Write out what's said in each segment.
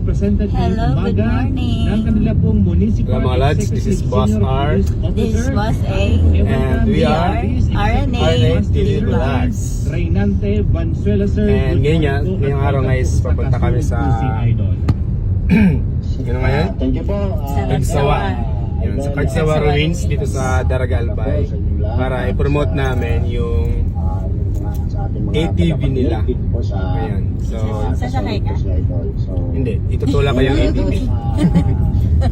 Representative Hello, good Maga morning. ng kanila pong Municipal Hello, mga lads. This is Boss Senior R. Police This Officer. was a And we are RNA TV Relax. Reynante Valenzuela, sir. And Good ngayong morning po. ngayong araw guys, papunta kami sa Si Idol. ano ngayon? Thank you po. Kagsawa. Yun, sa Kagsawa Ruins dito sa Daraga Albay para i-promote namin yung ATV nila. Ayan. So, Sasakay ka? hindi. Itutulak ko yung ATV.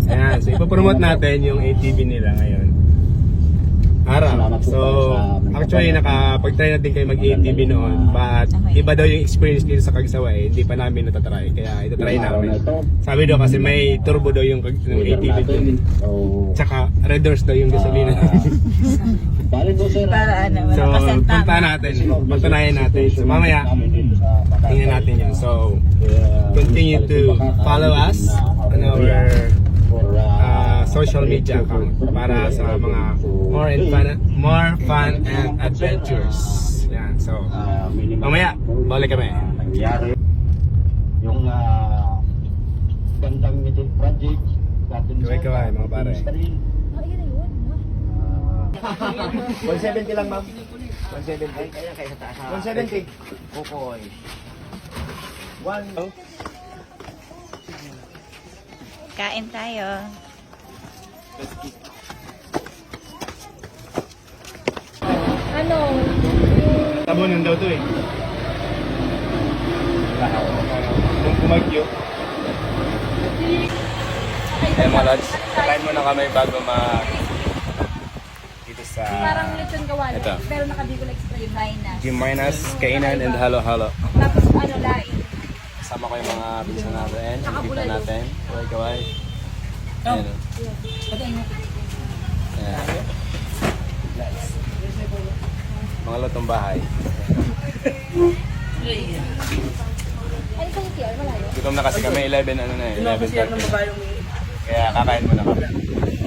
Ayan. So, ipopromote natin yung ATV nila ngayon. Araw. So, actually, nakapag-try natin kayo mag-ATV noon. But, iba daw yung experience dito sa Kagsawa eh. Hindi pa namin natatry. Kaya, ito-try namin. Sabi daw kasi may turbo daw yung ATV dun. Tsaka, red doors daw yung gasolina. Para ano, So, malakas ang punta tama. natin. Patunayan natin. So, mamaya, tingnan natin yun. So, continue to follow us on our social media account para sa mga more fun and adventures. Yan. So, mamaya, balik kami. Yung gandang meeting project. Kaway, mga pare. 170 lang, ma'am. 170. Kaya sa taas. 170. Kukoy. Kain tayo. Tabunan daw to eh. Kung kumagyo. Eh mga lads, kain muna kami bago dito sa Parang lechon kawali, Ito. pero naka-Bicol Express. Minus. Gimaynas, Kainan, and Halo Halo. Tapos ano, laing. Kasama ko yung mga pinsan natin, kita natin. Kaway. Ayan o. Ayan. Mga lutong bahay. Ay, isang tiyo, malayo. Gutom na kasi kami, 11 ano na eh, 11:30. Kaya kakain muna kami.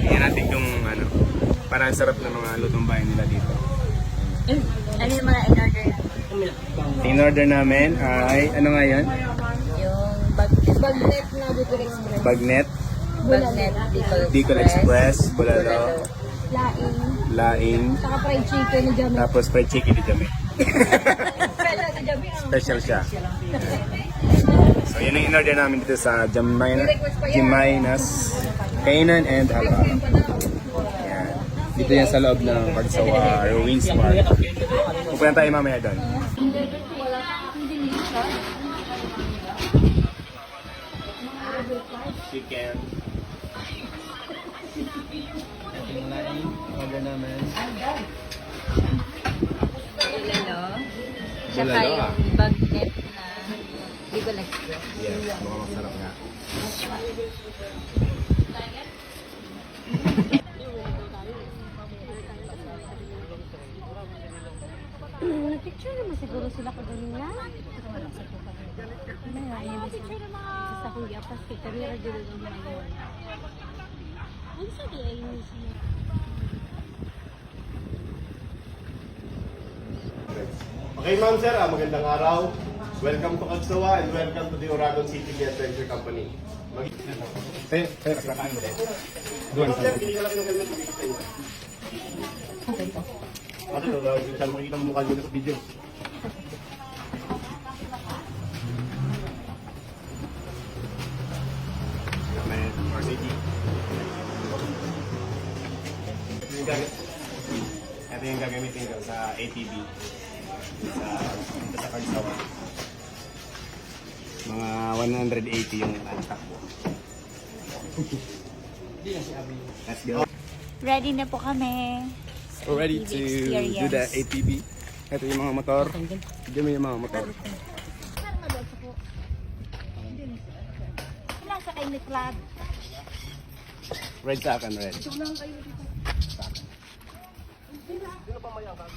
Tingnan natin kung ano, parang sarap ng mga lutong bahay nila dito. Ano yung mga in-order natin? In-order namin ay, ano nga yan? Yung Bagnet na Bicol Express. Bagnet, bagnet Bicol Express, Bulalo, Laing. Laing, Saka fried chicken ni Jamie. tapos fried chicken ni Jame. Pwede si Jamie. Special siya. So yun ang in-order namin dito sa Gimaynas, Kainan, and Halo Halo. Yan. Dito yan sa loob ng Kagsawa Ruins Park. Pupunta tayo mamaya doon. Chicken. Ito yung laing. Order namin. Bulalo. Saka Bulalo, yung bagnet na Bicol Express. Yes, mukhang masarap nga. Nag-picture naman siguro sila kaganina. Picture na mga... Basta kung di-apas kay kamera dito ng mga yun. Ano sa di ay yun siya? Okay ma'am sir, magandang araw. Welcome to Kagsawa and welcome to the Oragon City Adventure Company. Kasakain mo din. Ma'am sir, hindi ka lang ng helmet ibigay sa inyo. Ate, saan makikita mo mukha nyo sa video? Helmet or city. Ito yung gagamitin ko sa ATV. Sa Kagsawa. Mga 180 yung takbo. Let's go. Ready na po kami. We're ready to do the ATV. Ito yung mga motor. Diyan mo yung mga motor. Wala sa kay Niklad. Red sa akin, red. Ito lang kayo dito. Sino pa mayabang?